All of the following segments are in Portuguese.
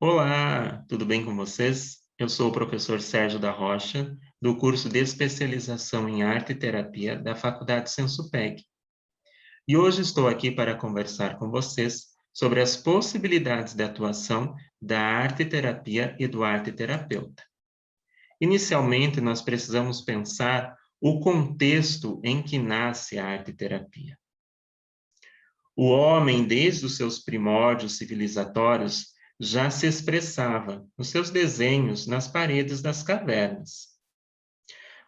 Olá, tudo bem com vocês? Eu sou o professor Sérgio da Rocha, do curso de especialização em arte e terapia da Faculdade Sensupeg. E hoje estou aqui para conversar com vocês sobre as possibilidades de atuação da arte terapia e do arte terapeuta. Inicialmente, nós precisamos pensar o contexto em que nasce a arte terapia. O homem, desde os seus primórdios civilizatórios, já se expressava nos seus desenhos nas paredes das cavernas.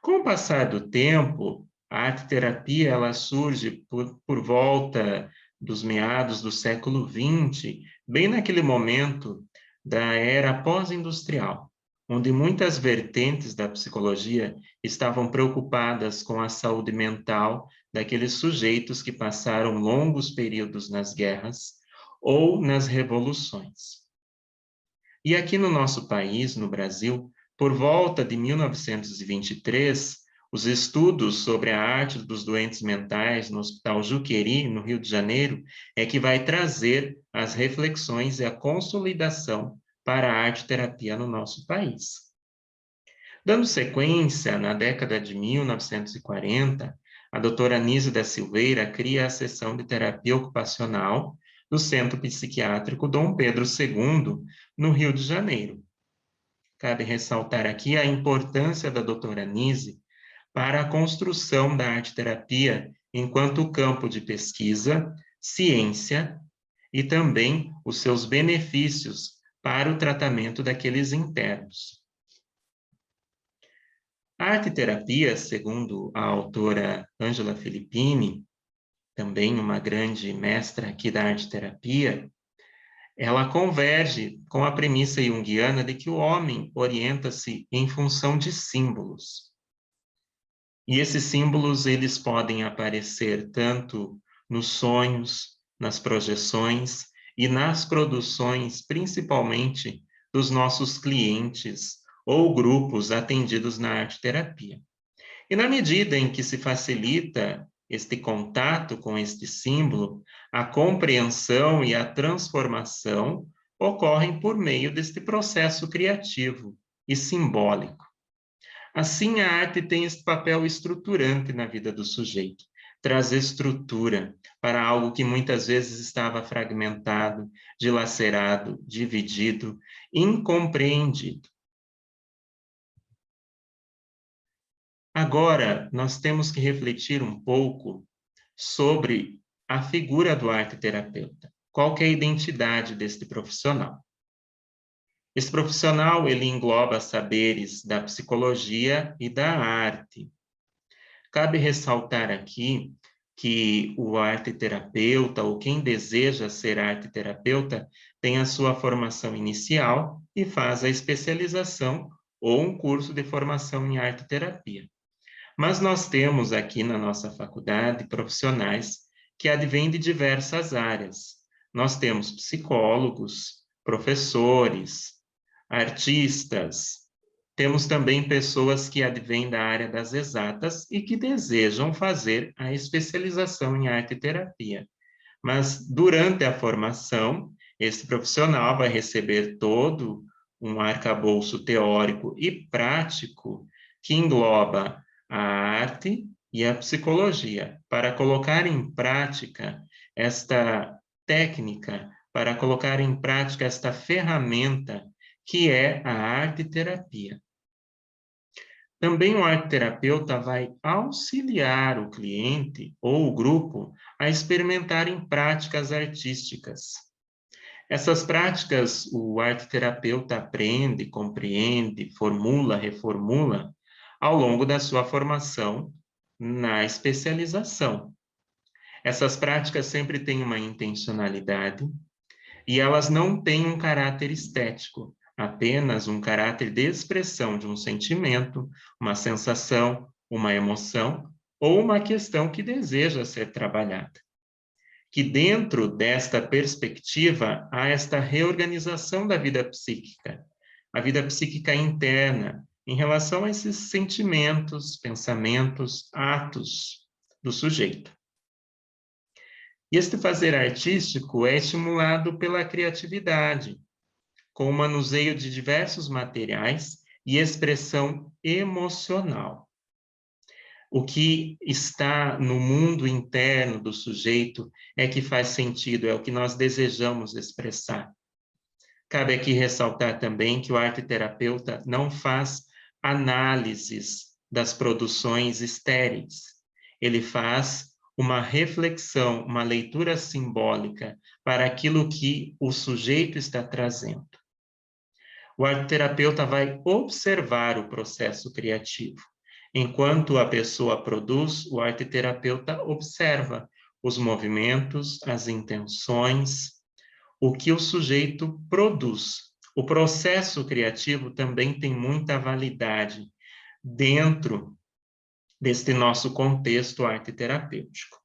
Com o passar do tempo, a arte-terapia ela surge por volta dos meados do século XX, bem naquele momento da era pós-industrial, onde muitas vertentes da psicologia estavam preocupadas com a saúde mental daqueles sujeitos que passaram longos períodos nas guerras ou nas revoluções. E aqui no nosso país, no Brasil, por volta de 1923, os estudos sobre a arte dos doentes mentais no Hospital Juqueri, no Rio de Janeiro, é que vai trazer as reflexões e a consolidação para a arte-terapia no nosso país. Dando sequência, na década de 1940, a doutora Anísia da Silveira cria a seção de terapia ocupacional do Centro Psiquiátrico Dom Pedro II, no Rio de Janeiro. Cabe ressaltar aqui a importância da doutora Nise para a construção da arte-terapia enquanto campo de pesquisa, ciência e também os seus benefícios para o tratamento daqueles internos. A arte-terapia, segundo a autora Angela Filippini, também uma grande mestra aqui da arte-terapia, ela converge com a premissa junguiana de que o homem orienta-se em função de símbolos. E esses símbolos, eles podem aparecer tanto nos sonhos, nas projeções e nas produções, principalmente dos nossos clientes ou grupos atendidos na arte-terapia. E na medida em que se facilita este contato com este símbolo, a compreensão e a transformação ocorrem por meio deste processo criativo e simbólico. Assim, a arte tem esse papel estruturante na vida do sujeito, traz estrutura para algo que muitas vezes estava fragmentado, dilacerado, dividido, incompreendido. Agora, nós temos que refletir um pouco sobre a figura do arte-terapeuta. Qual que é a identidade deste profissional? Esse profissional, ele engloba saberes da psicologia e da arte. Cabe ressaltar aqui que o arte-terapeuta, ou quem deseja ser arte-terapeuta, tem a sua formação inicial e faz a especialização ou um curso de formação em arte-terapia. Mas nós temos aqui na nossa faculdade profissionais que advêm de diversas áreas. Nós temos psicólogos, professores, artistas, temos também pessoas que advêm da área das exatas e que desejam fazer a especialização em arte e terapia. Mas durante a formação, esse profissional vai receber todo um arcabouço teórico e prático que engloba a arte e a psicologia, para colocar em prática esta técnica, para colocar em prática esta ferramenta que é a arte-terapia. Também o arte-terapeuta vai auxiliar o cliente ou o grupo a experimentarem práticas artísticas. Essas práticas o arte-terapeuta aprende, compreende, formula, reformula ao longo da sua formação na especialização. Essas práticas sempre têm uma intencionalidade e elas não têm um caráter estético, apenas um caráter de expressão de um sentimento, uma sensação, uma emoção ou uma questão que deseja ser trabalhada. Que dentro desta perspectiva há esta reorganização da vida psíquica, a vida psíquica interna, em relação a esses sentimentos, pensamentos, atos do sujeito. E este fazer artístico é estimulado pela criatividade, com o manuseio de diversos materiais e expressão emocional. O que está no mundo interno do sujeito é que faz sentido, é o que nós desejamos expressar. Cabe aqui ressaltar também que o arte-terapeuta não faz análises das produções estéreis. Ele faz uma reflexão, uma leitura simbólica para aquilo que o sujeito está trazendo. O arte-terapeuta vai observar o processo criativo. Enquanto a pessoa produz, o arte-terapeuta observa os movimentos, as intenções, o que o sujeito produz. O processo criativo também tem muita validade dentro deste nosso contexto arte-terapêutico.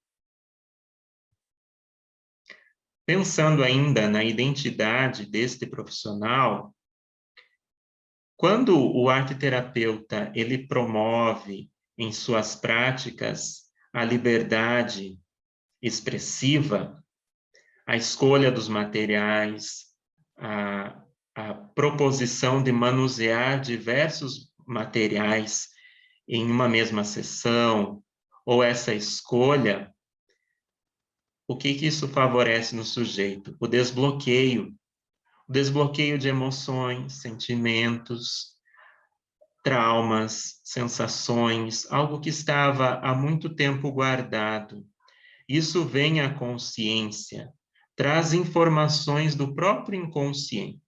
Pensando ainda na identidade deste profissional, quando o arte-terapeuta ele promove em suas práticas a liberdade expressiva, a escolha dos materiais, a proposição de manusear diversos materiais em uma mesma sessão, ou essa escolha, o que isso favorece no sujeito? O desbloqueio de emoções, sentimentos, traumas, sensações, algo que estava há muito tempo guardado. Isso vem à consciência, traz informações do próprio inconsciente.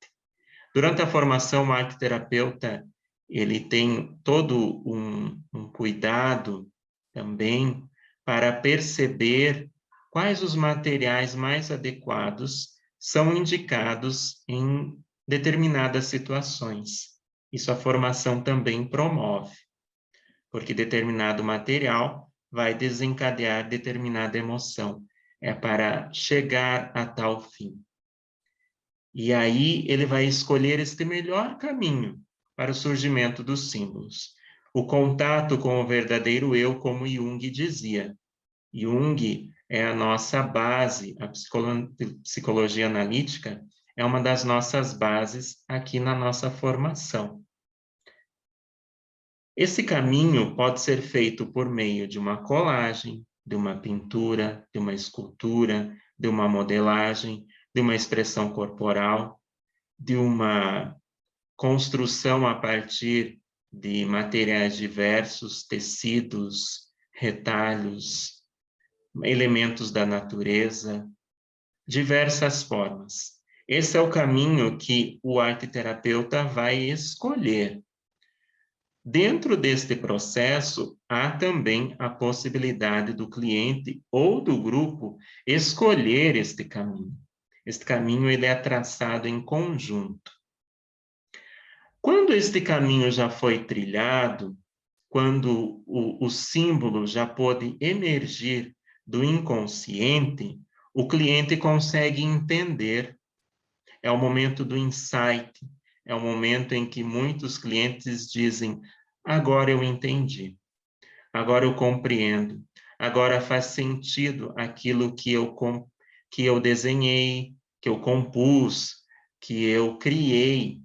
Durante a formação, o arte-terapeuta, ele tem todo um cuidado também para perceber quais os materiais mais adequados são indicados em determinadas situações. Isso a formação também promove, porque determinado material vai desencadear determinada emoção. É para chegar a tal fim. E aí ele vai escolher este melhor caminho para o surgimento dos símbolos. O contato com o verdadeiro eu, como Jung dizia. Jung é a nossa base, a psicologia analítica é uma das nossas bases aqui na nossa formação. Esse caminho pode ser feito por meio de uma colagem, de uma pintura, de uma escultura, de uma modelagem, de uma expressão corporal, de uma construção a partir de materiais diversos, tecidos, retalhos, elementos da natureza, diversas formas. Esse é o caminho que o arte-terapeuta vai escolher. Dentro deste processo, há também a possibilidade do cliente ou do grupo escolher este caminho. Este caminho ele é traçado em conjunto. Quando este caminho já foi trilhado, quando o símbolo já pôde emergir do inconsciente, o cliente consegue entender. É o momento do insight, é o momento em que muitos clientes dizem: agora eu entendi, agora eu compreendo, agora faz sentido aquilo que eu desenhei, que eu compus, que eu criei.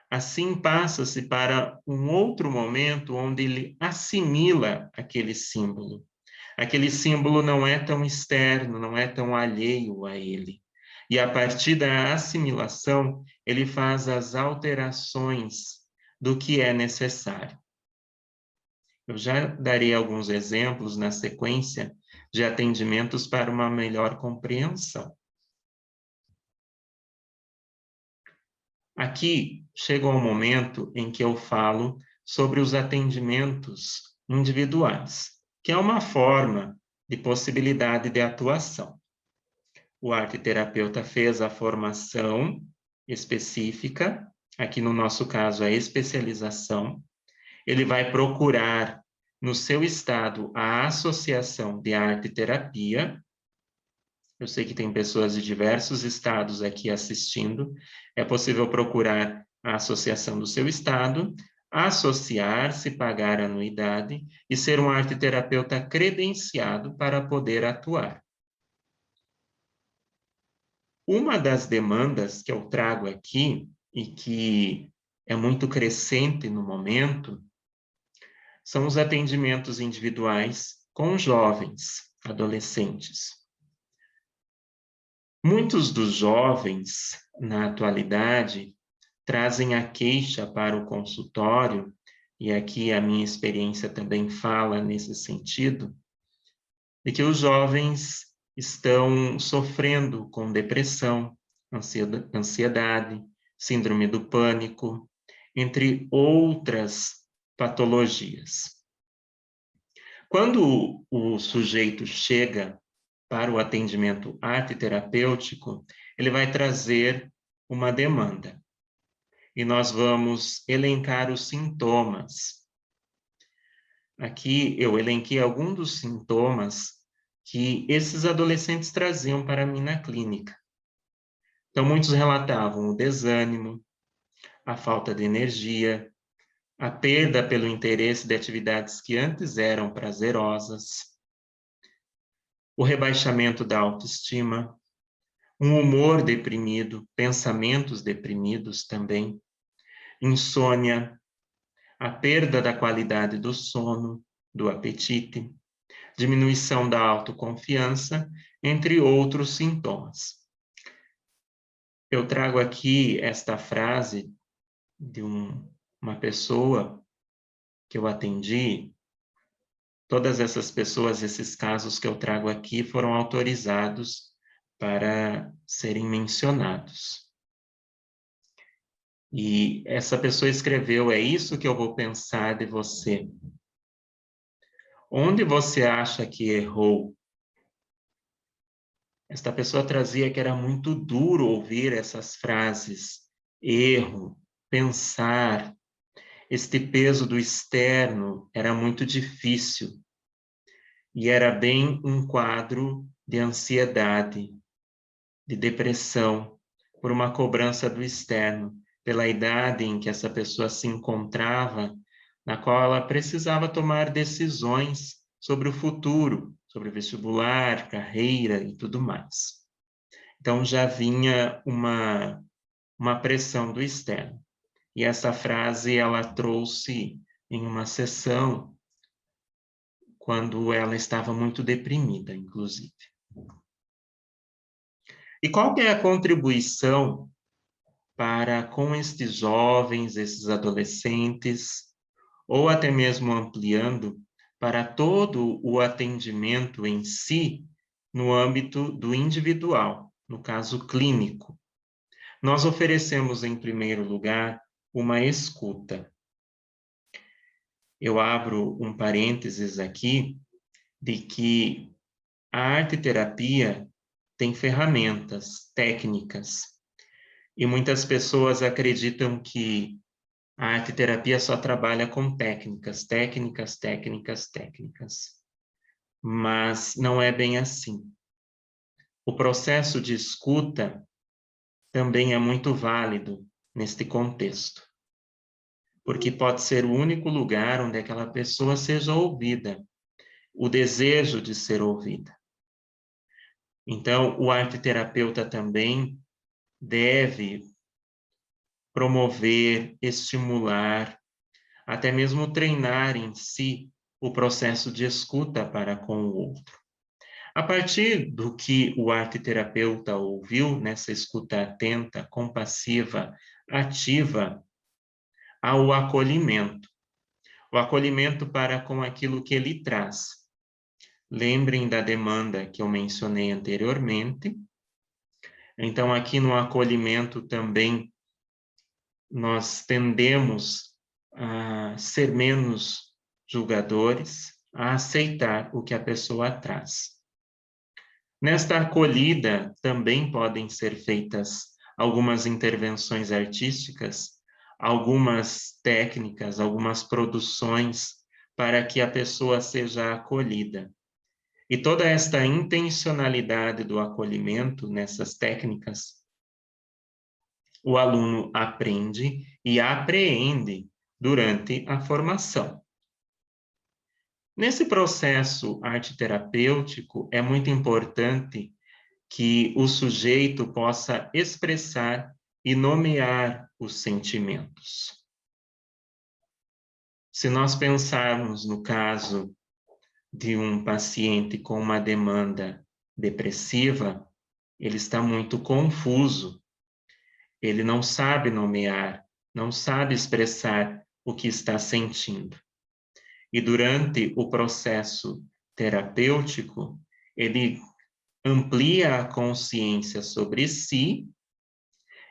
Assim passa-se para um outro momento onde ele assimila aquele símbolo. Aquele símbolo não é tão externo, não é tão alheio a ele. E a partir da assimilação, ele faz as alterações do que é necessário. Eu já darei alguns exemplos na sequência de atendimentos para uma melhor compreensão. Aqui chega o momento em que eu falo sobre os atendimentos individuais, que é uma forma de possibilidade de atuação. O arte-terapeuta fez a formação específica, aqui no nosso caso a especialização, ele vai procurar no seu estado a associação de arte-terapia. Eu sei que tem pessoas de diversos estados aqui assistindo, é possível procurar a associação do seu estado, associar-se, pagar anuidade e ser um arte-terapeuta credenciado para poder atuar. Uma das demandas que eu trago aqui, e que é muito crescente no momento, são os atendimentos individuais com jovens, adolescentes. Muitos dos jovens, na atualidade, trazem a queixa para o consultório, e aqui a minha experiência também fala nesse sentido, de que os jovens estão sofrendo com depressão, ansiedade, síndrome do pânico, entre outras patologias. Quando o sujeito chega para o atendimento arte-terapêutico, ele vai trazer uma demanda. E nós vamos elencar os sintomas. Aqui eu elenquei alguns dos sintomas que esses adolescentes traziam para mim na clínica. Então, muitos relatavam o desânimo, a falta de energia, a perda pelo interesse de atividades que antes eram prazerosas, o rebaixamento da autoestima, um humor deprimido, pensamentos deprimidos também, insônia, a perda da qualidade do sono, do apetite, diminuição da autoconfiança, entre outros sintomas. Eu trago aqui esta frase de uma pessoa que eu atendi. Todas essas pessoas, esses casos que eu trago aqui, foram autorizados para serem mencionados. E essa pessoa escreveu: é isso que eu vou pensar de você. Onde você acha que errou? Esta pessoa trazia que era muito duro ouvir essas frases: erro, pensar. Este peso do externo era muito difícil. E era bem um quadro de ansiedade, de depressão, por uma cobrança do externo, pela idade em que essa pessoa se encontrava, na qual ela precisava tomar decisões sobre o futuro, sobre vestibular, carreira e tudo mais. Então, já vinha uma pressão do externo. E essa frase ela trouxe em uma sessão, quando ela estava muito deprimida, inclusive. E qual que é a contribuição para com estes jovens, esses adolescentes, ou até mesmo ampliando para todo o atendimento em si, no âmbito do individual, no caso clínico? Nós oferecemos, em primeiro lugar, uma escuta. Eu abro um parênteses aqui, de que a arte-terapia tem ferramentas, técnicas, e muitas pessoas acreditam que a arte-terapia só trabalha com técnicas, técnicas, técnicas, técnicas. Mas não é bem assim. O processo de escuta também é muito válido neste contexto, porque pode ser o único lugar onde aquela pessoa seja ouvida, o desejo de ser ouvida. Então, o arte-terapeuta também deve promover, estimular, até mesmo treinar em si o processo de escuta para com o outro. A partir do que o arte-terapeuta ouviu nessa escuta atenta, compassiva, ativa, há o acolhimento. O acolhimento para com aquilo que ele traz. Lembrem da demanda que eu mencionei anteriormente. Então, aqui no acolhimento também, nós tendemos a ser menos julgadores, a aceitar o que a pessoa traz. Nesta acolhida, também podem ser feitas algumas intervenções artísticas, algumas técnicas, algumas produções, para que a pessoa seja acolhida. E toda esta intencionalidade do acolhimento nessas técnicas, o aluno aprende e apreende durante a formação. Nesse processo arte-terapêutico, é muito importante que o sujeito possa expressar e nomear os sentimentos. Se nós pensarmos no caso de um paciente com uma demanda depressiva, ele está muito confuso, ele não sabe nomear, não sabe expressar o que está sentindo. E durante o processo terapêutico, ele amplia a consciência sobre si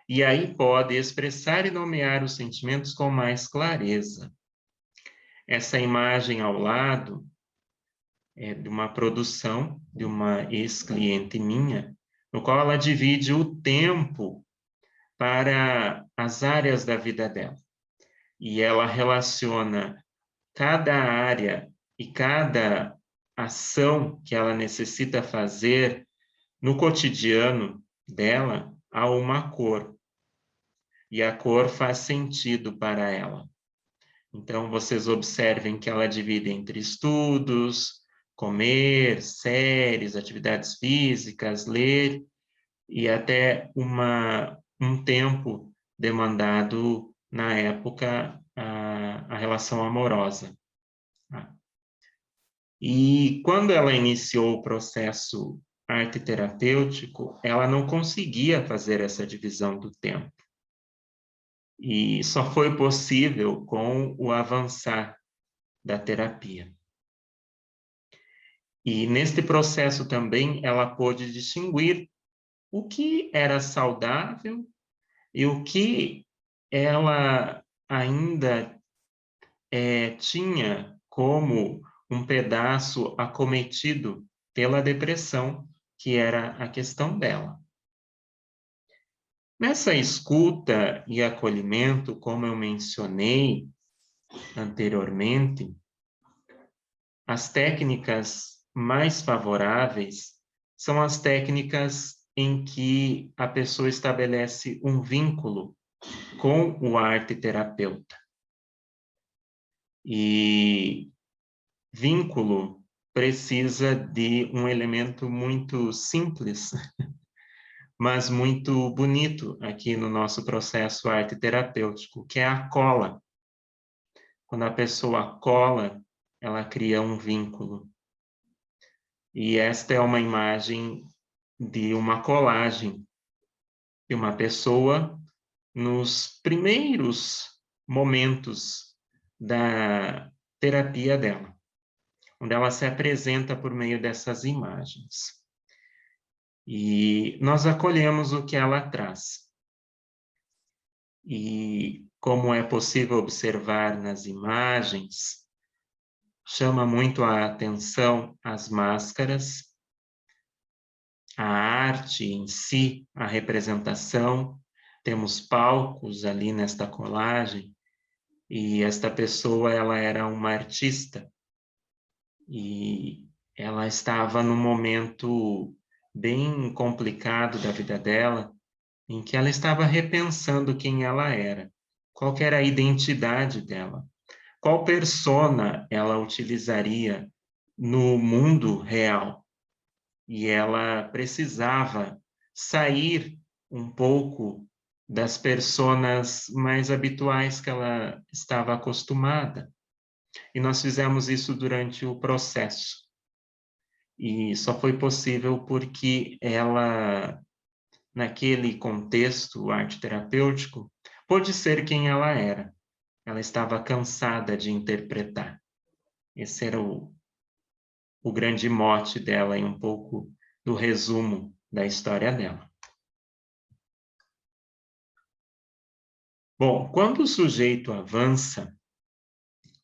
e aí pode expressar e nomear os sentimentos com mais clareza. Essa imagem ao lado é de uma produção de uma ex-cliente minha, no qual ela divide o tempo para as áreas da vida dela. E ela relaciona cada área e cada ação que ela necessita fazer no cotidiano dela a uma cor. E a cor faz sentido para ela. Então, vocês observem que ela divide entre estudos, comer, séries, atividades físicas, ler, e até um tempo demandado na época a relação amorosa. E quando ela iniciou o processo arte-terapêutico, ela não conseguia fazer essa divisão do tempo. E só foi possível com o avançar da terapia. E neste processo também ela pôde distinguir o que era saudável e o que ela ainda tinha como um pedaço acometido pela depressão, que era a questão dela. Nessa escuta e acolhimento, como eu mencionei anteriormente, as técnicas mais favoráveis são as técnicas em que a pessoa estabelece um vínculo com o arte-terapeuta. E vínculo precisa de um elemento muito simples, mas muito bonito aqui no nosso processo arte-terapêutico, que é a cola. Quando a pessoa cola, ela cria um vínculo. E esta é uma imagem de uma colagem de uma pessoa nos primeiros momentos da terapia dela, onde ela se apresenta por meio dessas imagens. E nós acolhemos o que ela traz. E como é possível observar nas imagens, chama muito a atenção as máscaras, a arte em si, a representação. Temos palcos ali nesta colagem, e esta pessoa, ela era uma artista, e ela estava num momento bem complicado da vida dela, em que ela estava repensando quem ela era, qual que era a identidade dela, qual persona ela utilizaria no mundo real. E ela precisava sair um pouco das personas mais habituais que ela estava acostumada. E nós fizemos isso durante o processo. E só foi possível porque ela, naquele contexto arte-terapêutico, pôde ser quem ela era. Ela estava cansada de interpretar. Esse era o grande mote dela e um pouco do resumo da história dela. Bom, quando o sujeito avança,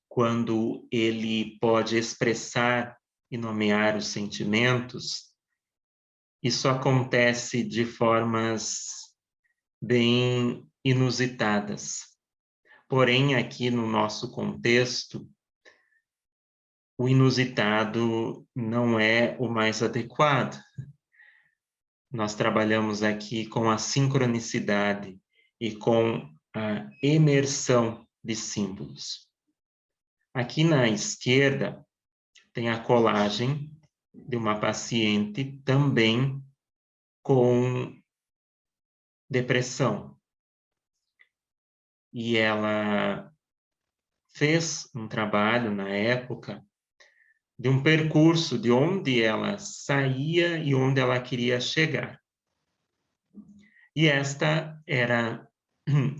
quando ele pode expressar e nomear os sentimentos, isso acontece de formas bem inusitadas. Porém, aqui no nosso contexto, o inusitado não é o mais adequado. Nós trabalhamos aqui com a sincronicidade e com a imersão de símbolos. Aqui na esquerda tem a colagem de uma paciente também com depressão. E ela fez um trabalho na época de um percurso de onde ela saía e onde ela queria chegar. E esta era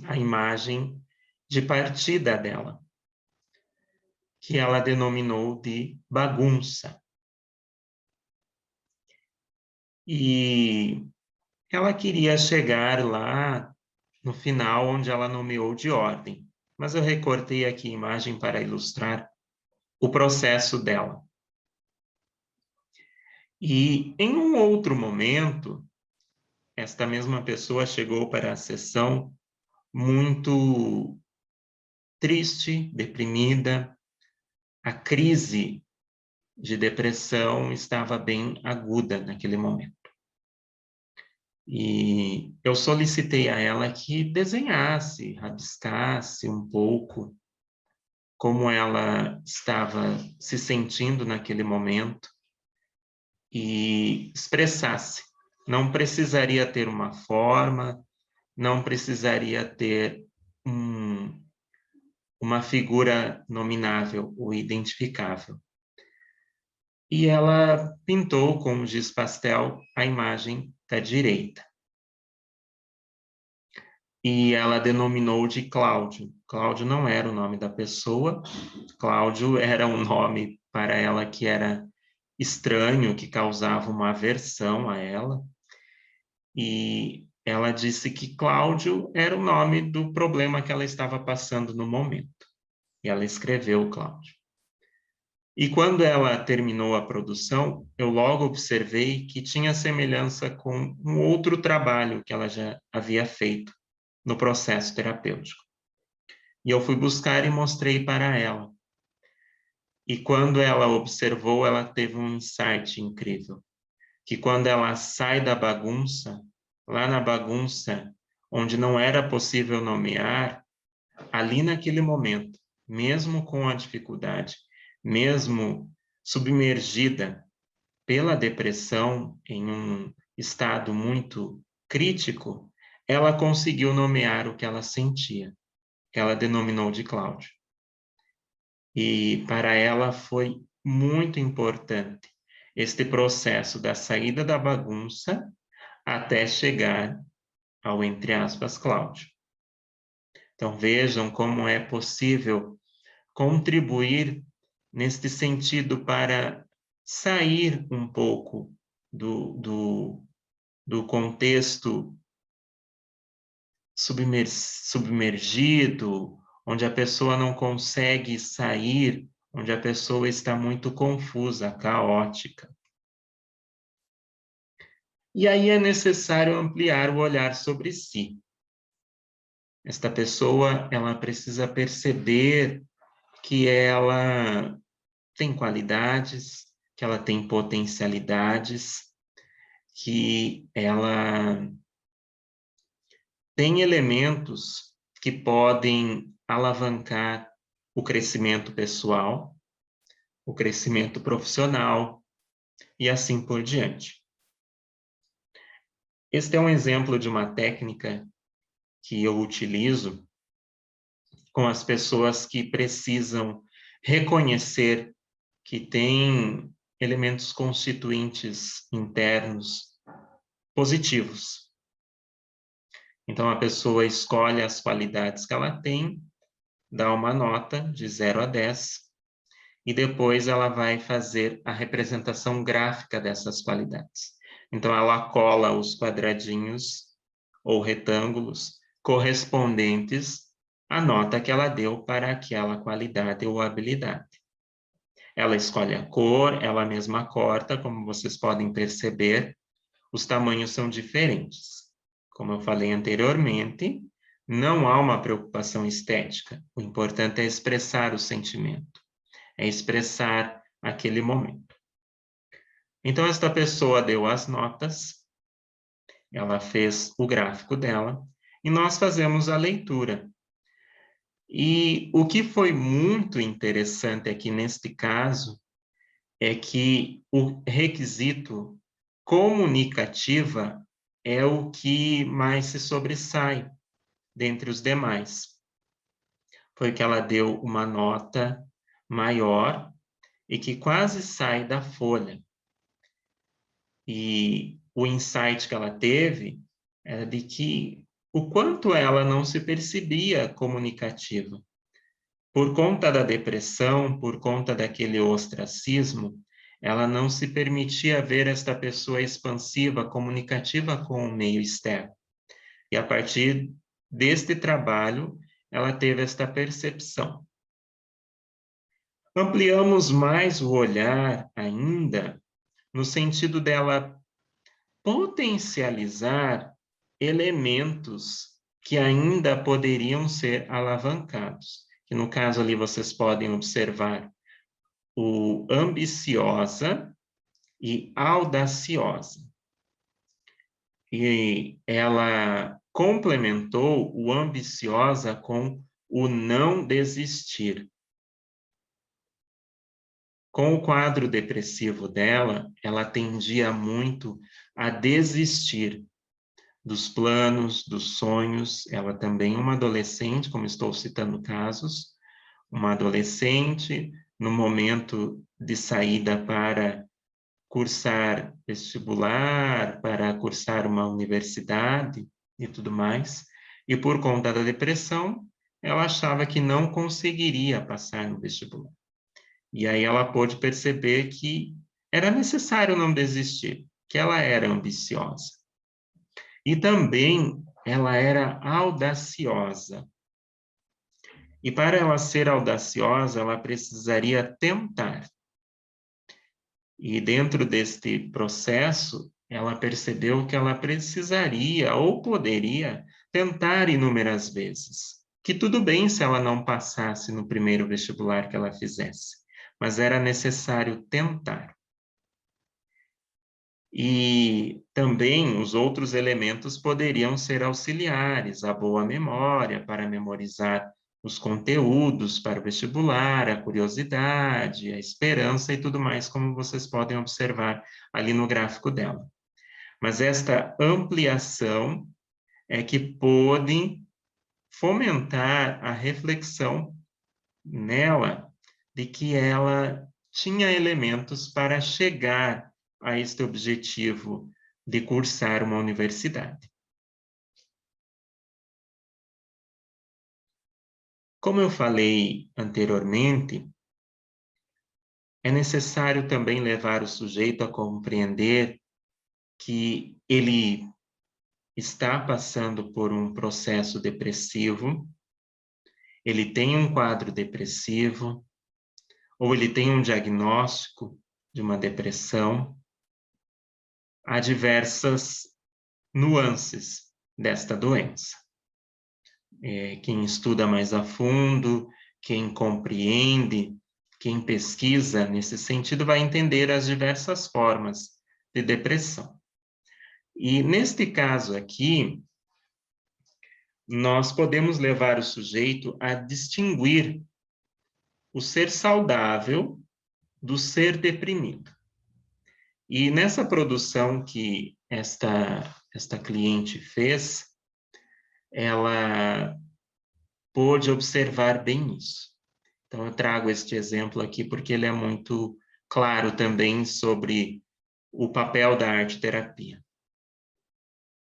a imagem de partida dela, que ela denominou de bagunça. E ela queria chegar lá no final, onde ela nomeou de ordem. Mas eu recortei aqui a imagem para ilustrar o processo dela. E em um outro momento, esta mesma pessoa chegou para a sessão muito triste, deprimida. A crise de depressão estava bem aguda naquele momento. E eu solicitei a ela que desenhasse, rabiscasse um pouco como ela estava se sentindo naquele momento e expressasse. Não precisaria ter uma forma, não precisaria ter uma figura nominável ou identificável. E ela pintou com giz pastel a imagem da direita. E ela denominou de Cláudio. Cláudio não era o nome da pessoa, Cláudio era um nome para ela que era estranho, que causava uma aversão a ela. E ela disse que Cláudio era o nome do problema que ela estava passando no momento. E ela escreveu Cláudio. E quando ela terminou a produção, eu logo observei que tinha semelhança com um outro trabalho que ela já havia feito no processo terapêutico. E eu fui buscar e mostrei para ela. E quando ela observou, ela teve um insight incrível, que quando ela sai da bagunça, lá na bagunça, onde não era possível nomear, ali naquele momento, mesmo com a dificuldade, mesmo submergida pela depressão em um estado muito crítico, ela conseguiu nomear o que ela sentia. Ela denominou de Cláudio. E para ela foi muito importante este processo da saída da bagunça até chegar ao, entre aspas, Cláudio. Então vejam como é possível contribuir neste sentido para sair um pouco do contexto submergido, onde a pessoa não consegue sair, onde a pessoa está muito confusa, caótica. E aí é necessário ampliar o olhar sobre si. Esta pessoa, ela precisa perceber que ela tem qualidades, que ela tem potencialidades, que ela tem elementos que podem alavancar o crescimento pessoal, o crescimento profissional e assim por diante. Este é um exemplo de uma técnica que eu utilizo com as pessoas que precisam reconhecer que têm elementos constituintes internos positivos. Então, a pessoa escolhe as qualidades que ela tem, dá uma nota de 0 a 10, e depois ela vai fazer a representação gráfica dessas qualidades. Então, ela cola os quadradinhos ou retângulos correspondentes à nota que ela deu para aquela qualidade ou habilidade. Ela escolhe a cor, ela mesma corta, como vocês podem perceber, os tamanhos são diferentes. Como eu falei anteriormente, não há uma preocupação estética. O importante é expressar o sentimento, é expressar aquele momento. Então, esta pessoa deu as notas, ela fez o gráfico dela, e nós fazemos a leitura. E o que foi muito interessante aqui neste caso é que o requisito comunicativa é o que mais se sobressai dentre os demais. Foi que ela deu uma nota maior e que quase sai da folha. E o insight que ela teve era de que o quanto ela não se percebia comunicativa. Por conta da depressão, por conta daquele ostracismo, ela não se permitia ver esta pessoa expansiva, comunicativa com o meio externo. E a partir deste trabalho, ela teve esta percepção. Ampliamos mais o olhar ainda, no sentido dela potencializar elementos que ainda poderiam ser alavancados. Que no caso ali vocês podem observar o ambiciosa e audaciosa. E ela complementou o ambiciosa com o não desistir. Com o quadro depressivo dela, ela tendia muito a desistir dos planos, dos sonhos. Ela também é uma adolescente, como estou citando casos, uma adolescente no momento de saída para cursar vestibular, para cursar uma universidade e tudo mais. E por conta da depressão, ela achava que não conseguiria passar no vestibular. E aí ela pôde perceber que era necessário não desistir, que ela era ambiciosa. E também ela era audaciosa. E para ela ser audaciosa, ela precisaria tentar. E dentro deste processo, ela percebeu que ela precisaria ou poderia tentar inúmeras vezes. Que tudo bem se ela não passasse no primeiro vestibular que ela fizesse, mas era necessário tentar. E também os outros elementos poderiam ser auxiliares, a boa memória para memorizar os conteúdos para o vestibular, a curiosidade, a esperança e tudo mais, como vocês podem observar ali no gráfico dela. Mas esta ampliação é que pôde fomentar a reflexão nela de que ela tinha elementos para chegar a este objetivo de cursar uma universidade. Como eu falei anteriormente, é necessário também levar o sujeito a compreender que ele está passando por um processo depressivo, ele tem um quadro depressivo, ou ele tem um diagnóstico de uma depressão. Há diversas nuances desta doença. Quem estuda mais a fundo, quem compreende, quem pesquisa nesse sentido vai entender as diversas formas de depressão. E neste caso aqui, nós podemos levar o sujeito a distinguir o ser saudável do ser deprimido. E nessa produção que esta cliente fez, ela pôde observar bem isso. Então, eu trago este exemplo aqui porque ele é muito claro também sobre o papel da arte-terapia.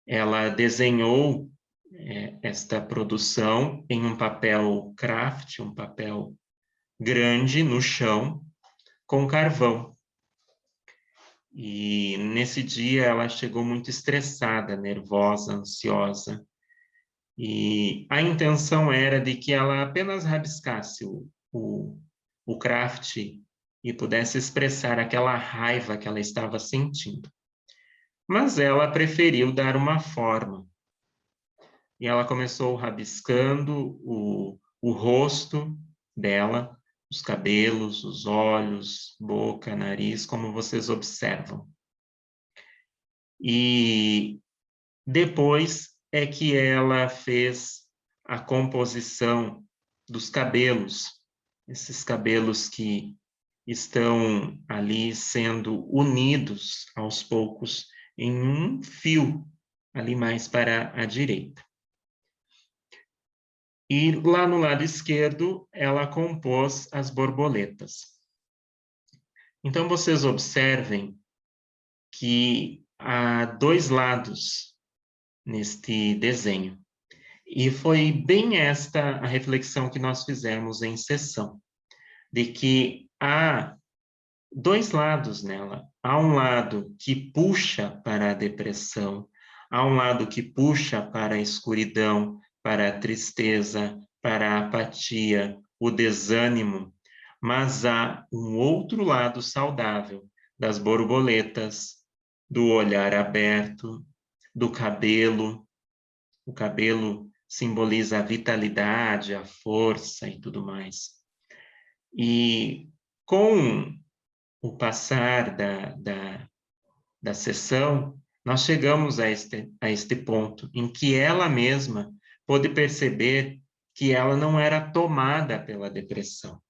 Ela desenhou esta produção em um papel craft, um papel grande no chão, com carvão. E nesse dia ela chegou muito estressada, nervosa, ansiosa. E a intenção era de que ela apenas rabiscasse o craft e pudesse expressar aquela raiva que ela estava sentindo. Mas ela preferiu dar uma forma. E ela começou rabiscando o rosto dela, os cabelos, os olhos, boca, nariz, como vocês observam. E depois é que ela fez a composição dos cabelos, esses cabelos que estão ali sendo unidos aos poucos em um fio ali mais para a direita. E lá no lado esquerdo, ela compôs as borboletas. Então, vocês observem que há dois lados neste desenho. E foi bem esta a reflexão que nós fizemos em sessão, de que há dois lados nela. Há um lado que puxa para a depressão, há um lado que puxa para a escuridão, para a tristeza, para a apatia, o desânimo, mas há um outro lado saudável das borboletas, do olhar aberto, do cabelo. O cabelo simboliza a vitalidade, a força e tudo mais. E com o passar da sessão, nós chegamos a este ponto em que ela mesma pôde perceber que ela não era tomada pela depressão,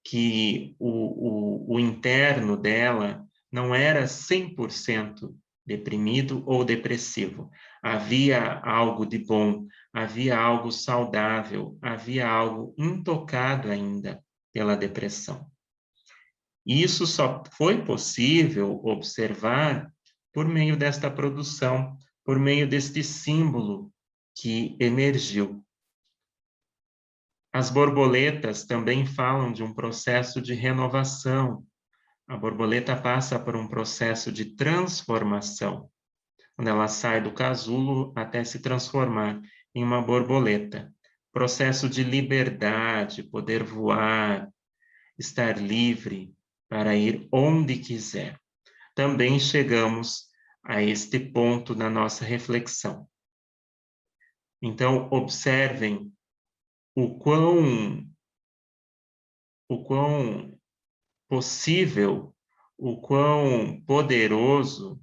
que o interno dela não era 100% deprimido ou depressivo. Havia algo de bom, havia algo saudável, havia algo intocado ainda pela depressão. E isso só foi possível observar por meio desta produção, por meio deste símbolo que emergiu. As borboletas também falam de um processo de renovação. A borboleta passa por um processo de transformação, quando ela sai do casulo até se transformar em uma borboleta. Processo de liberdade, poder voar, estar livre para ir onde quiser. Também chegamos a este ponto na nossa reflexão. Então, observem o quão possível, o quão poderoso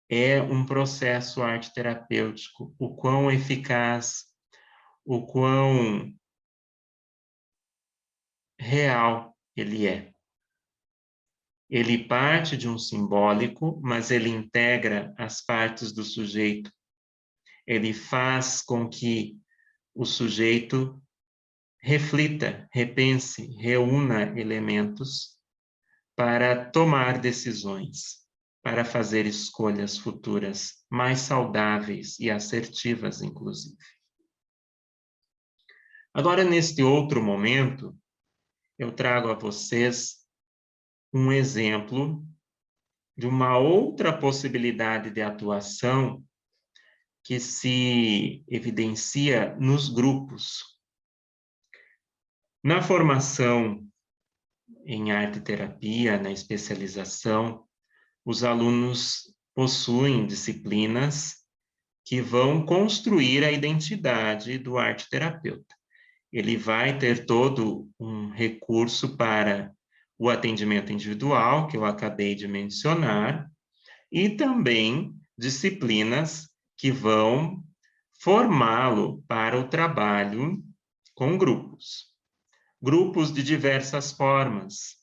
é um processo arte-terapêutico, o quão eficaz, o quão real ele é. Ele parte de um simbólico, mas ele integra as partes do sujeito. Ele faz com que o sujeito reflita, repense, reúna elementos para tomar decisões, para fazer escolhas futuras mais saudáveis e assertivas, inclusive. Agora, neste outro momento, eu trago a vocês um exemplo de uma outra possibilidade de atuação que se evidencia nos grupos. Na formação em arte-terapia, na especialização, os alunos possuem disciplinas que vão construir a identidade do arte-terapeuta. Ele vai ter todo um recurso para o atendimento individual, que eu acabei de mencionar, e também disciplinas que vão formá-lo para o trabalho com grupos. Grupos de diversas formas,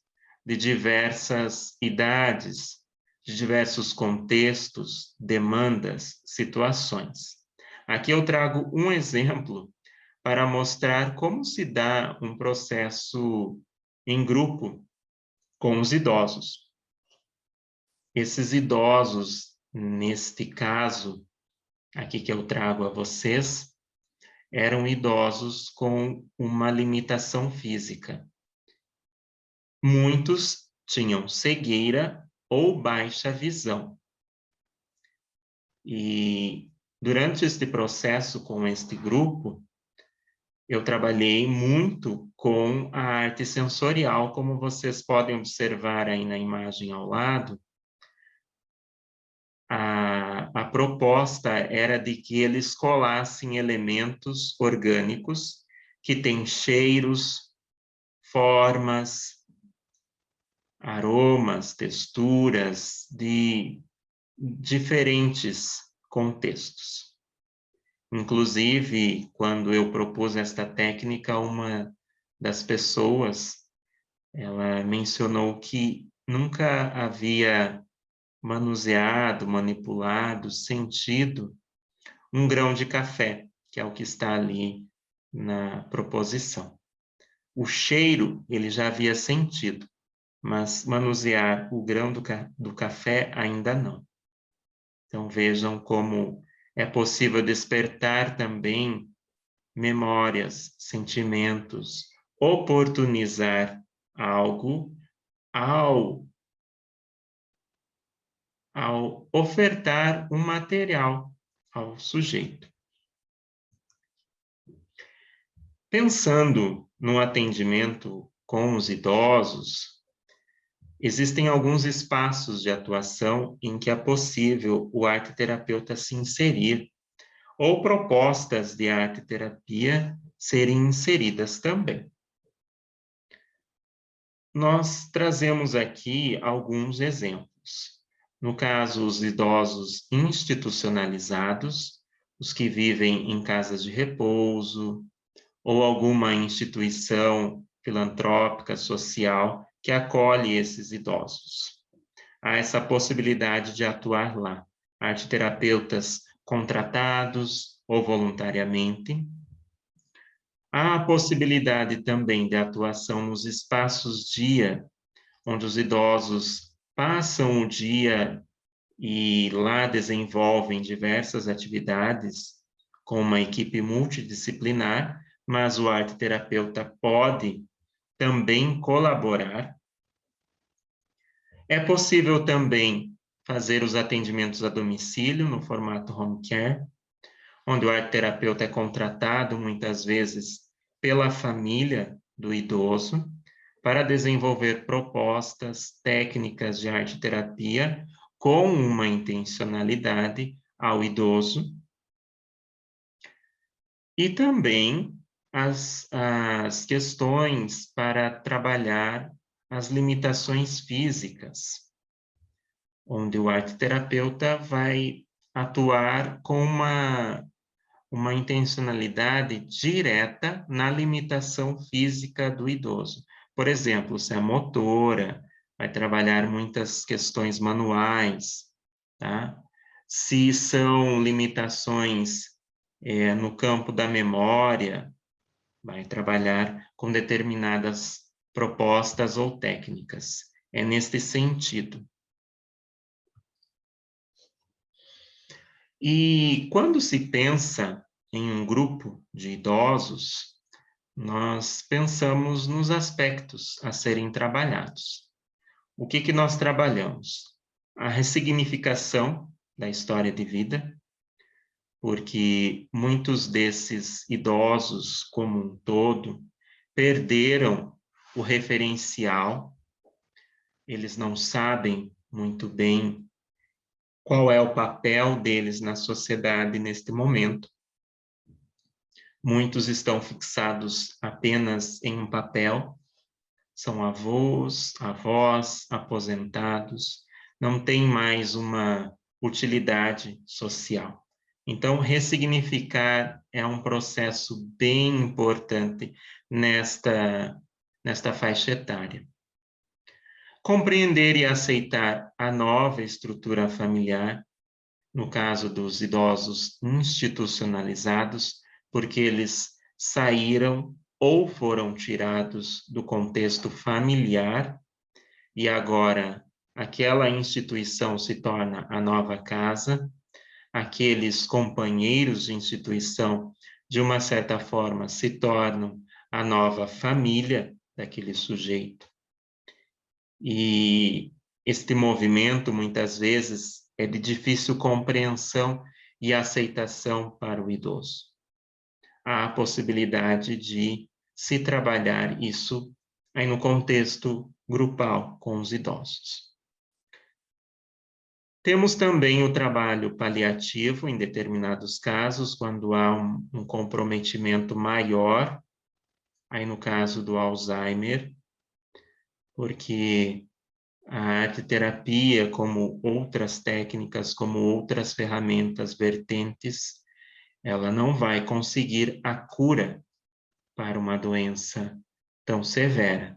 de diversas idades, de diversos contextos, demandas, situações. Aqui eu trago um exemplo para mostrar como se dá um processo em grupo com os idosos. Esses idosos, neste caso, aqui que eu trago a vocês, eram idosos com uma limitação física. Muitos tinham cegueira ou baixa visão. E durante este processo com este grupo, eu trabalhei muito com a arte sensorial, como vocês podem observar aí na imagem ao lado. A proposta era de que eles colassem elementos orgânicos que têm cheiros, formas, aromas, texturas de diferentes contextos. Inclusive, quando eu propus esta técnica, uma das pessoas, ela mencionou que nunca havia manuseado, manipulado, sentido um grão de café, que é o que está ali na proposição. O cheiro ele já havia sentido, mas manusear o grão do café ainda não. Então vejam como é possível despertar também memórias, sentimentos, oportunizar algo ao ofertar um material ao sujeito. Pensando no atendimento com os idosos, existem alguns espaços de atuação em que é possível o arteterapeuta se inserir, ou propostas de arteterapia serem inseridas também. Nós trazemos aqui alguns exemplos. No caso, os idosos institucionalizados, os que vivem em casas de repouso, ou alguma instituição filantrópica, social, que acolhe esses idosos. Há essa possibilidade de atuar lá. Arteterapeutas contratados ou voluntariamente. Há a possibilidade também de atuação nos espaços-dia, onde os idosos passam o dia e lá desenvolvem diversas atividades com uma equipe multidisciplinar, mas o arteterapeuta pode também colaborar. É possível também fazer os atendimentos a domicílio, no formato home care, onde o arteterapeuta é contratado, muitas vezes, pela família do idoso, para desenvolver propostas técnicas de arteterapia com uma intencionalidade ao idoso. E também as questões para trabalhar as limitações físicas, onde o arteterapeuta vai atuar com uma intencionalidade direta na limitação física do idoso. Por exemplo, se é motora, vai trabalhar muitas questões manuais, tá? Se são limitações no campo da memória, vai trabalhar com determinadas propostas ou técnicas. É neste sentido. E quando se pensa em um grupo de idosos, nós pensamos nos aspectos a serem trabalhados. O que nós trabalhamos? A ressignificação da história de vida, porque muitos desses idosos, como um todo, perderam o referencial, eles não sabem muito bem qual é o papel deles na sociedade neste momento. Muitos estão fixados apenas em um papel, são avós, aposentados, não têm mais uma utilidade social. Então, ressignificar é um processo bem importante nesta faixa etária. Compreender e aceitar a nova estrutura familiar, no caso dos idosos institucionalizados, porque eles saíram ou foram tirados do contexto familiar e agora aquela instituição se torna a nova casa, aqueles companheiros de instituição, de uma certa forma, se tornam a nova família daquele sujeito. E este movimento, muitas vezes, é de difícil compreensão e aceitação para o idoso. Há a possibilidade de se trabalhar isso aí no contexto grupal com os idosos. Temos também o trabalho paliativo, em determinados casos, quando há um comprometimento maior, aí no caso do Alzheimer, porque a arteterapia, como outras técnicas, como outras ferramentas vertentes, ela não vai conseguir a cura para uma doença tão severa,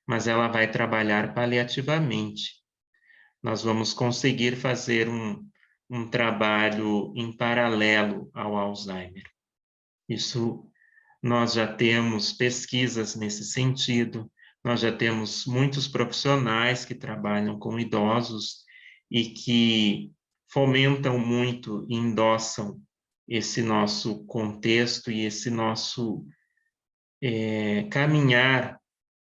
mas ela vai trabalhar paliativamente. Nós vamos conseguir fazer um trabalho em paralelo ao Alzheimer. Isso, nós já temos pesquisas nesse sentido, nós já temos muitos profissionais que trabalham com idosos e que fomentam muito e endossam esse nosso contexto e esse nosso caminhar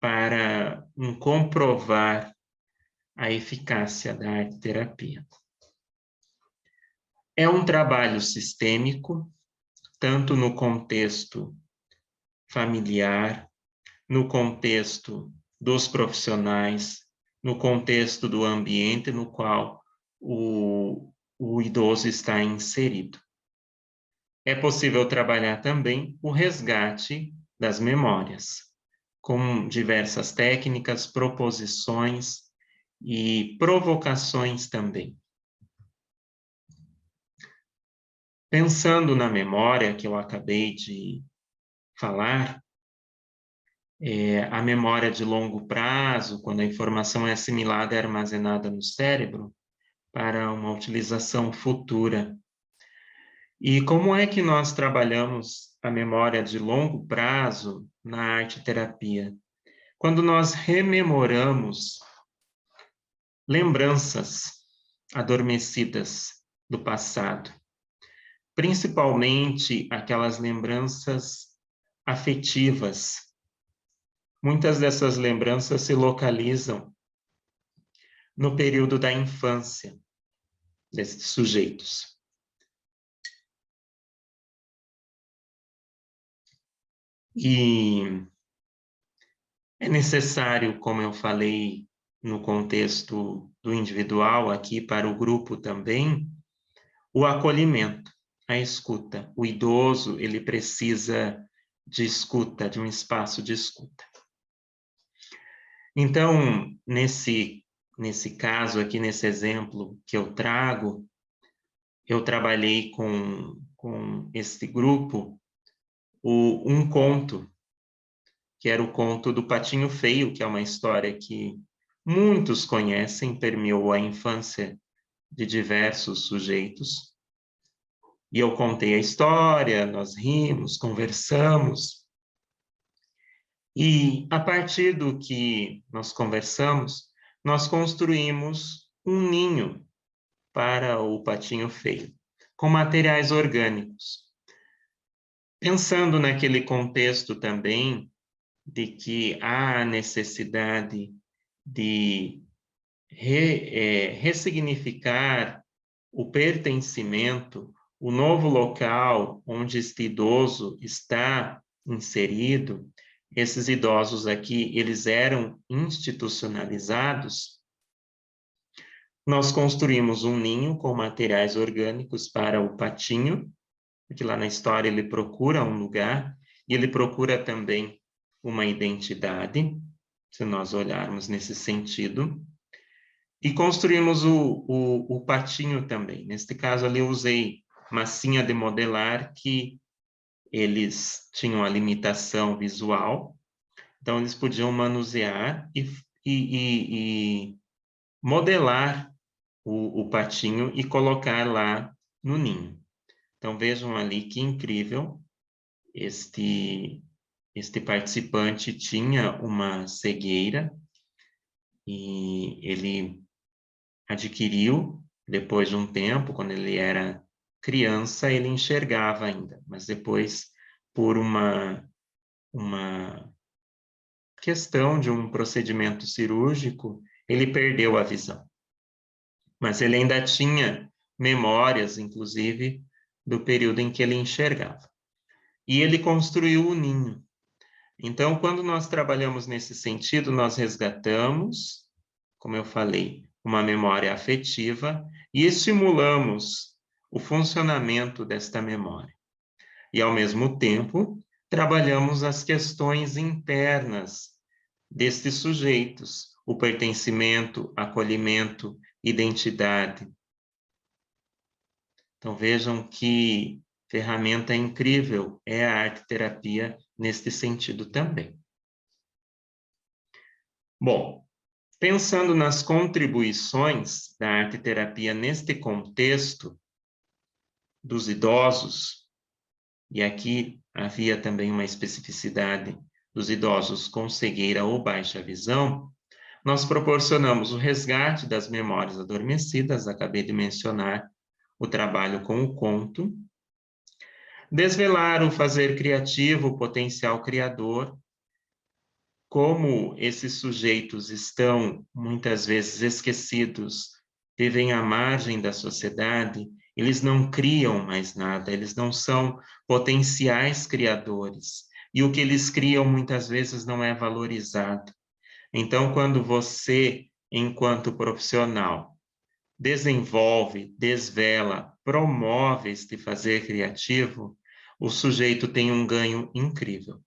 para comprovar a eficácia da arte-terapia. É um trabalho sistêmico, tanto no contexto familiar, no contexto dos profissionais, no contexto do ambiente no qual o idoso está inserido. É possível trabalhar também o resgate das memórias, com diversas técnicas, proposições e provocações também. Pensando na memória que eu acabei de falar, a memória de longo prazo, quando a informação é assimilada e armazenada no cérebro, para uma utilização futura. E como é que nós trabalhamos a memória de longo prazo na arte-terapia? Quando nós rememoramos lembranças adormecidas do passado, principalmente aquelas lembranças afetivas. Muitas dessas lembranças se localizam no período da infância desses sujeitos. E é necessário, como eu falei, no contexto do individual, aqui para o grupo também, o acolhimento, a escuta. O idoso, ele precisa de escuta, de um espaço de escuta. Então, nesse caso aqui, nesse exemplo que eu trago, eu trabalhei com esse grupo um conto, que era o conto do Patinho Feio, que é uma história que muitos conhecem, permeou a infância de diversos sujeitos. E eu contei a história, nós rimos, conversamos. E a partir do que nós conversamos, nós construímos um ninho para o Patinho Feio, com materiais orgânicos. Pensando naquele contexto também de que há necessidade de ressignificar o pertencimento, o novo local onde este idoso está inserido, esses idosos aqui, eles eram institucionalizados, nós construímos um ninho com materiais orgânicos para o patinho, porque lá na história ele procura um lugar, e ele procura também uma identidade, se nós olharmos nesse sentido, e construímos o patinho também. Neste caso ali eu usei massinha de modelar, que eles tinham a limitação visual, então eles podiam manusear e modelar o patinho e colocar lá no ninho. Então vejam ali que incrível, este participante tinha uma cegueira e ele adquiriu, depois de um tempo, quando ele era criança, ele enxergava ainda, mas depois, por uma questão de um procedimento cirúrgico, ele perdeu a visão. Mas ele ainda tinha memórias, inclusive, do período em que ele enxergava. E ele construiu o ninho. Então, quando nós trabalhamos nesse sentido, nós resgatamos, como eu falei, uma memória afetiva e estimulamos o funcionamento desta memória. E, ao mesmo tempo, trabalhamos as questões internas destes sujeitos, o pertencimento, acolhimento, identidade. Então, vejam que ferramenta incrível é a arte-terapia neste sentido também. Bom, Pensando nas contribuições da arte-terapia neste contexto dos idosos, e aqui havia também uma especificidade dos idosos com cegueira ou baixa visão, nós proporcionamos o resgate das memórias adormecidas, acabei de mencionar o trabalho com o conto, desvelar o fazer criativo, o potencial criador, como esses sujeitos estão muitas vezes esquecidos, vivem à margem da sociedade, eles não criam mais nada, eles não são potenciais criadores, e o que eles criam muitas vezes não é valorizado. Então, quando você, enquanto profissional, desenvolve, desvela, promove este fazer criativo, o sujeito tem um ganho incrível.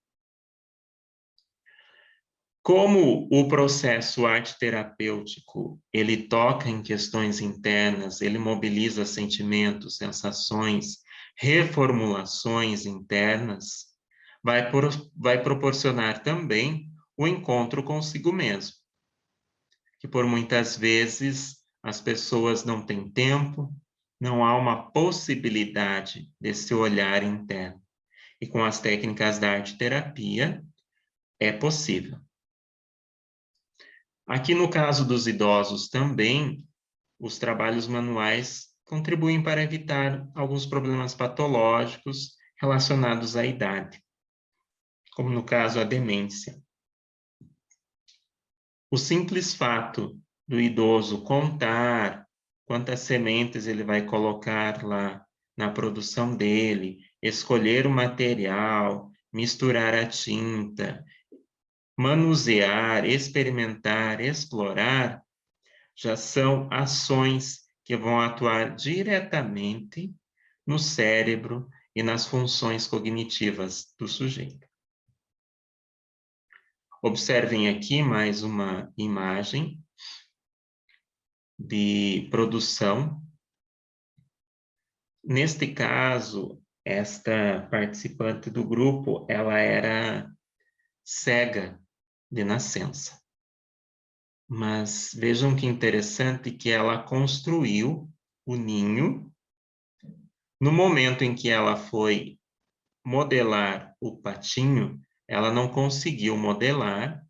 Como o processo arte-terapêutico, ele toca em questões internas, ele mobiliza sentimentos, sensações, reformulações internas, vai proporcionar também o encontro consigo mesmo, que por muitas vezes as pessoas não têm tempo, não há uma possibilidade desse olhar interno. E com as técnicas da arte-terapia, é possível. Aqui no caso dos idosos também, os trabalhos manuais contribuem para evitar alguns problemas patológicos relacionados à idade, como no caso a demência. O simples fato do idoso contar quantas sementes ele vai colocar lá na produção dele, escolher o material, misturar a tinta, manusear, experimentar, explorar, já são ações que vão atuar diretamente no cérebro e nas funções cognitivas do sujeito. Observem aqui mais uma imagem de produção. Neste caso, esta participante do grupo, ela era cega de nascença. Mas vejam que interessante que ela construiu o ninho. No momento em que ela foi modelar o patinho, ela não conseguiu modelar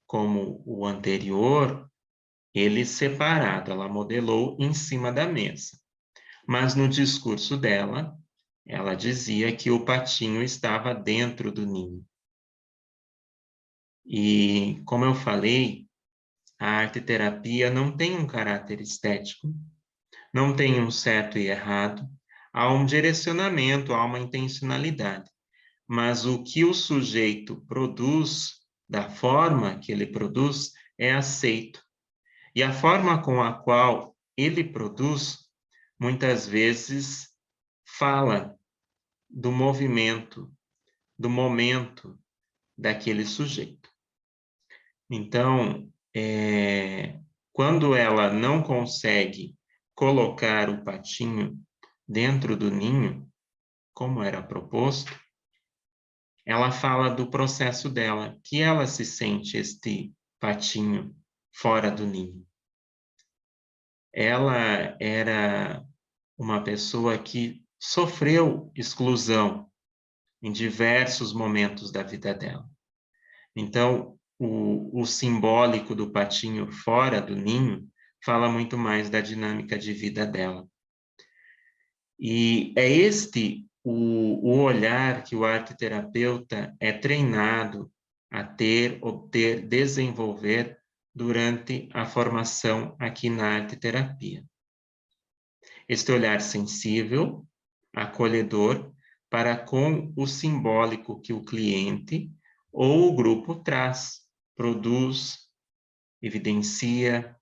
como o anterior, ele separado, ela modelou em cima da mesa. Mas no discurso dela, ela dizia que o patinho estava dentro do ninho. E, como eu falei, a arte-terapia não tem um caráter estético, não tem um certo e errado, há um direcionamento, há uma intencionalidade. Mas o que o sujeito produz, da forma que ele produz, é aceito. E a forma com a qual ele produz, muitas vezes, fala do movimento, do momento daquele sujeito. Então, quando ela não consegue colocar o patinho dentro do ninho, como era proposto, ela fala do processo dela, que ela se sente este patinho fora do ninho. Ela era uma pessoa que sofreu exclusão em diversos momentos da vida dela. Então, o simbólico do patinho fora do ninho fala muito mais da dinâmica de vida dela. E é este o olhar que o arte-terapeuta é treinado a ter, obter, desenvolver durante a formação aqui na arte-terapia. Este olhar sensível, acolhedor, para com o simbólico que o cliente ou o grupo traz, produz, evidencia.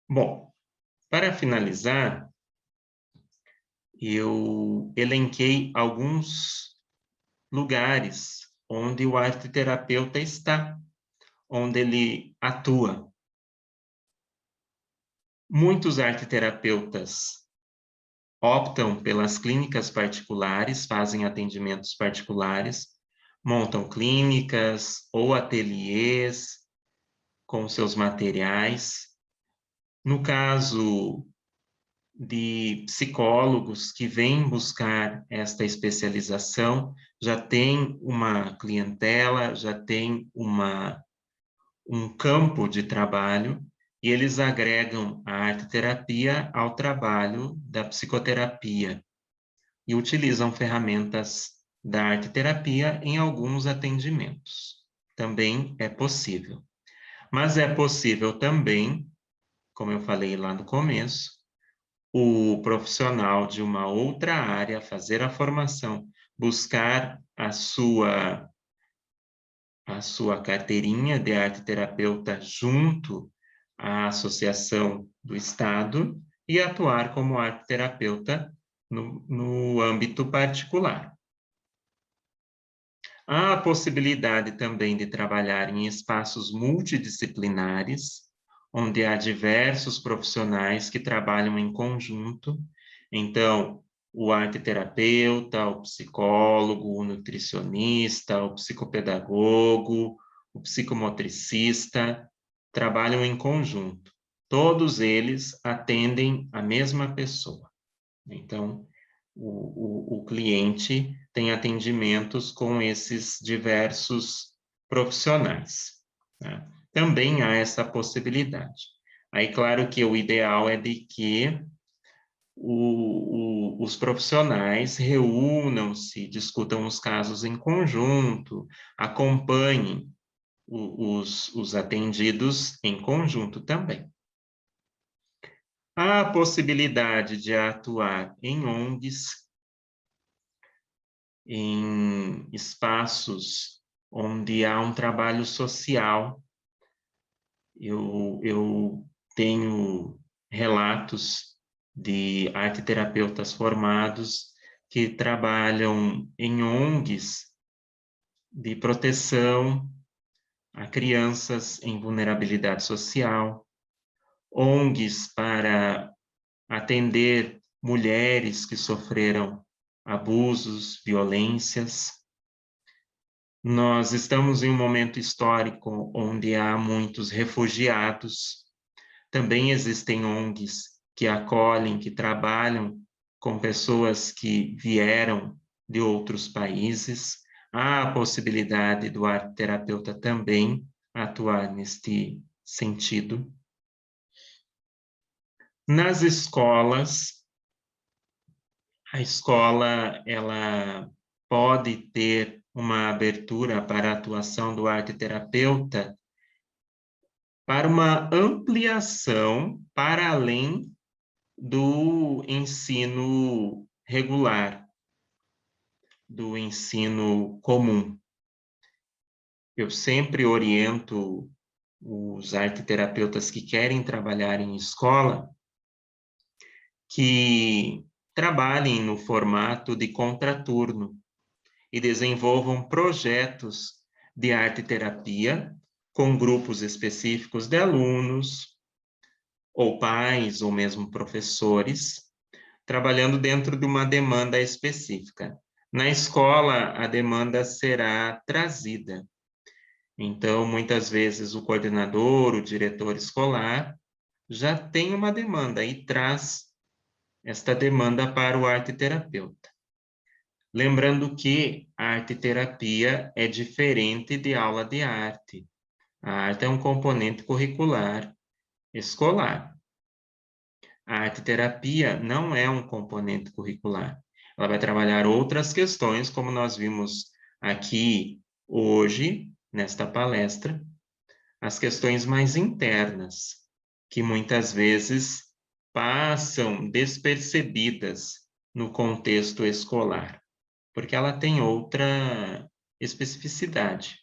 Bom, para finalizar, eu elenquei alguns lugares onde o arte-terapeuta está, onde ele atua. Muitos arte-terapeutas optam pelas clínicas particulares, fazem atendimentos particulares, montam clínicas ou ateliês com seus materiais. No caso de psicólogos que vêm buscar esta especialização, já tem uma clientela, já tem um campo de trabalho, e eles agregam a arte-terapia ao trabalho da psicoterapia e utilizam ferramentas da arte-terapia em alguns atendimentos. Também é possível. Mas é possível também, como eu falei lá no começo, o profissional de uma outra área fazer a formação, buscar a sua carteirinha de arte-terapeuta junto à Associação do Estado e atuar como arte-terapeuta no âmbito particular. Há a possibilidade também de trabalhar em espaços multidisciplinares, onde há diversos profissionais que trabalham em conjunto. Então, o arte-terapeuta, o psicólogo, o nutricionista, o psicopedagogo, o psicomotricista, trabalham em conjunto. Todos eles atendem a mesma pessoa. Então, o cliente tem atendimentos com esses diversos profissionais, tá? Também há essa possibilidade. Aí, claro que o ideal é de que os profissionais reúnam-se, discutam os casos em conjunto, acompanhem os atendidos em conjunto também. Há a possibilidade de atuar em ONGs, em espaços onde há um trabalho social. Eu tenho relatos de arteterapeutas formados que trabalham em ONGs de proteção a crianças em vulnerabilidade social, ONGs para atender mulheres que sofreram abusos, violências. Nós estamos em um momento histórico onde há muitos refugiados. Também existem ONGs que acolhem, que trabalham com pessoas que vieram de outros países. Há a possibilidade do arte-terapeuta também atuar neste sentido. Nas escolas, a escola ela pode ter uma abertura para a atuação do arte-terapeuta para uma ampliação para além do ensino regular, do ensino comum. Eu sempre oriento os arteterapeutas que querem trabalhar em escola que trabalhem no formato de contraturno e desenvolvam projetos de arte-terapia com grupos específicos de alunos, ou pais, ou mesmo professores, trabalhando dentro de uma demanda específica. Na escola, a demanda será trazida. Então, muitas vezes, o coordenador, o diretor escolar, já tem uma demanda e traz esta demanda para o arte-terapeuta. Lembrando que a arte-terapia é diferente de aula de arte. A arte é um componente curricular escolar. A arte-terapia não é um componente curricular. Ela vai trabalhar outras questões, como nós vimos aqui hoje, nesta palestra, as questões mais internas, que muitas vezes passam despercebidas no contexto escolar, porque ela tem outra especificidade.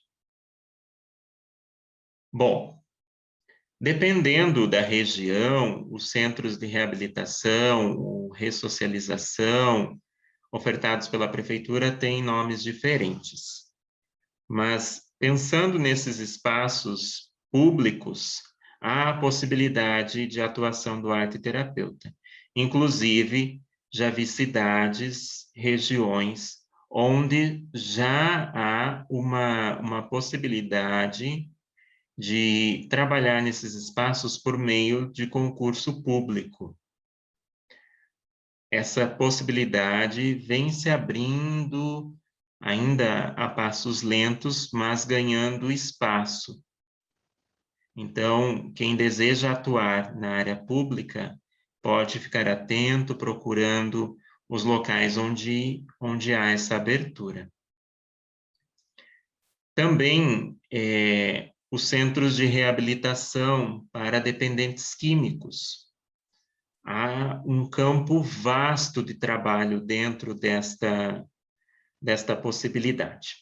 Bom, dependendo da região, os centros de reabilitação ou ressocialização ofertados pela prefeitura têm nomes diferentes. Mas, pensando nesses espaços públicos, há a possibilidade de atuação do arte-terapeuta. Inclusive, já vi cidades, regiões, onde já há uma possibilidade de trabalhar nesses espaços por meio de concurso público. Essa possibilidade vem se abrindo ainda a passos lentos, mas ganhando espaço. Então, quem deseja atuar na área pública pode ficar atento, procurando os locais onde há essa abertura. Também os centros de reabilitação para dependentes químicos. Há um campo vasto de trabalho dentro desta possibilidade.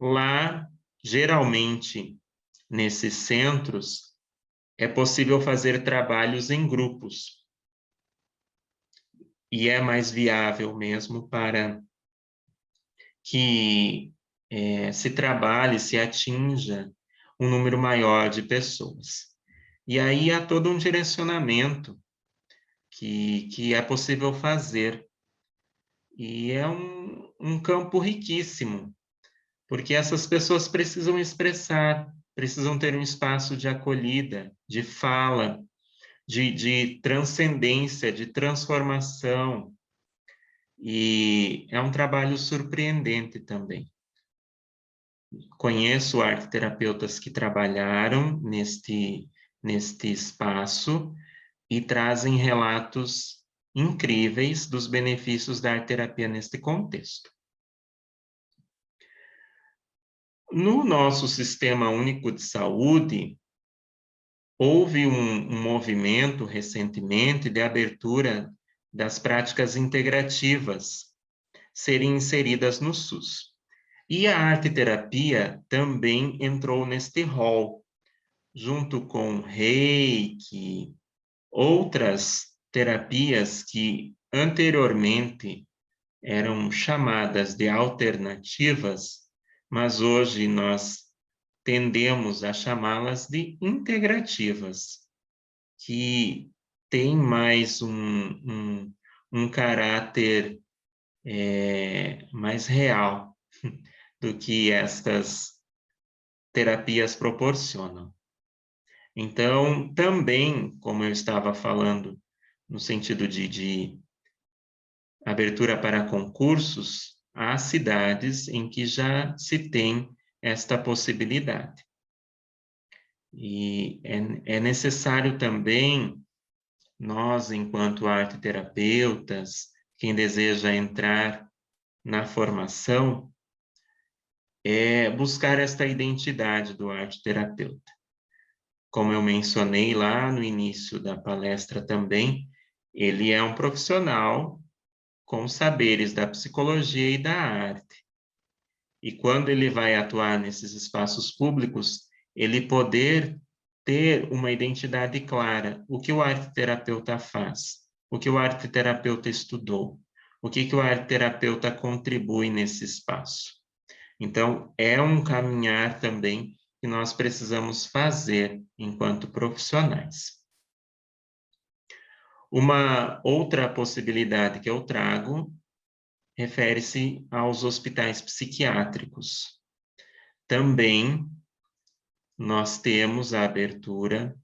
Lá, geralmente, nesses centros, é possível fazer trabalhos em grupos. E é mais viável mesmo para que se trabalhe, se atinja um número maior de pessoas. E aí há todo um direcionamento que é possível fazer. E é um campo riquíssimo, porque essas pessoas precisam expressar, precisam ter um espaço de acolhida, de fala, de transcendência, de transformação. E é um trabalho surpreendente também. Conheço arteterapeutas que trabalharam neste espaço e trazem relatos incríveis dos benefícios da arteterapia neste contexto. No nosso Sistema Único de Saúde, houve um movimento recentemente de abertura das práticas integrativas serem inseridas no SUS. E a arteterapia também entrou neste rol, junto com Reiki, outras terapias que anteriormente eram chamadas de alternativas, mas hoje nós tendemos a chamá-las de integrativas, que tem mais um caráter mais real do que estas terapias proporcionam. Então, também, como eu estava falando, no sentido de abertura para concursos, há cidades em que já se tem esta possibilidade. E é necessário também, nós, enquanto arteterapeutas, quem deseja entrar na formação, buscar esta identidade do arteterapeuta. Como eu mencionei lá no início da palestra também, ele é um profissional com saberes da psicologia e da arte. E quando ele vai atuar nesses espaços públicos, ele poder ter uma identidade clara. O que o arteterapeuta faz? O que o arteterapeuta estudou? O que o arteterapeuta contribui nesse espaço? Então, é um caminhar também que nós precisamos fazer enquanto profissionais. Uma outra possibilidade que eu trago refere-se aos hospitais psiquiátricos. Também nós temos a abertura,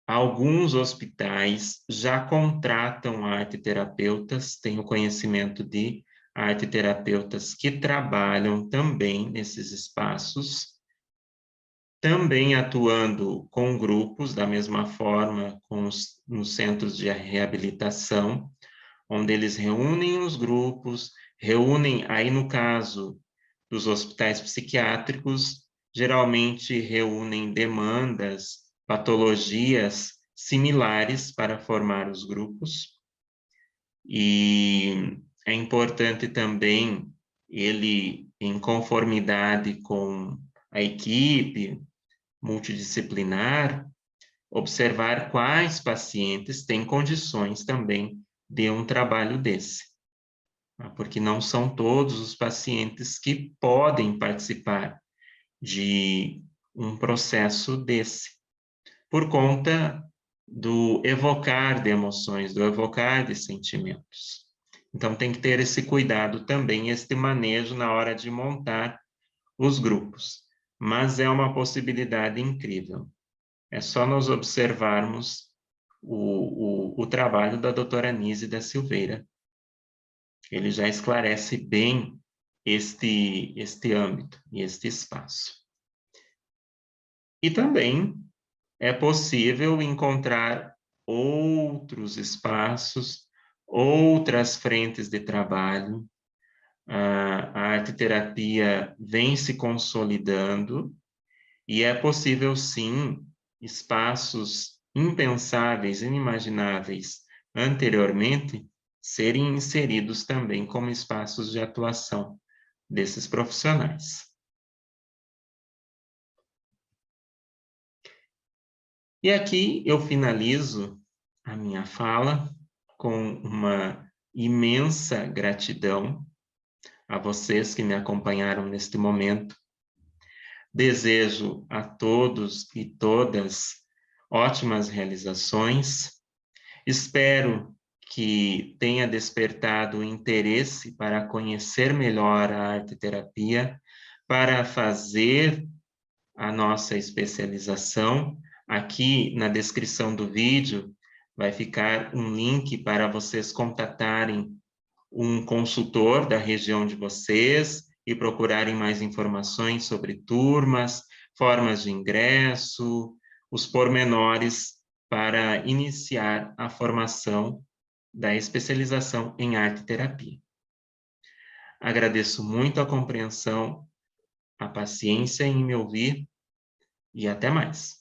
alguns hospitais já contratam arteterapeutas, tenho conhecimento de arteterapeutas que trabalham também nesses espaços, também atuando com grupos, da mesma forma nos centros de reabilitação, onde eles reúnem os grupos, reúnem, aí no caso dos hospitais psiquiátricos, geralmente reúnem demandas, patologias similares para formar os grupos. E é importante também ele, em conformidade com a equipe multidisciplinar, observar quais pacientes têm condições também de um trabalho desse, porque não são todos os pacientes que podem participar de um processo desse, por conta do evocar de emoções, do evocar de sentimentos. Então, tem que ter esse cuidado também, este manejo na hora de montar os grupos. Mas é uma possibilidade incrível. É só nós observarmos o trabalho da doutora Nise da Silveira. Ele já esclarece bem este âmbito e este espaço. E também é possível encontrar outros espaços, outras frentes de trabalho. A arte-terapia vem se consolidando e é possível, sim, espaços impensáveis, inimagináveis anteriormente, serem inseridos também como espaços de atuação desses profissionais. E aqui eu finalizo a minha fala com uma imensa gratidão a vocês que me acompanharam neste momento. Desejo a todos e todas ótimas realizações. Espero que tenha despertado o interesse para conhecer melhor a arte-terapia, para fazer a nossa especialização. Aqui na descrição do vídeo vai ficar um link para vocês contatarem um consultor da região de vocês e procurarem mais informações sobre turmas, formas de ingresso, os pormenores para iniciar a formação da especialização em arte-terapia. Agradeço muito a compreensão, a paciência em me ouvir e até mais.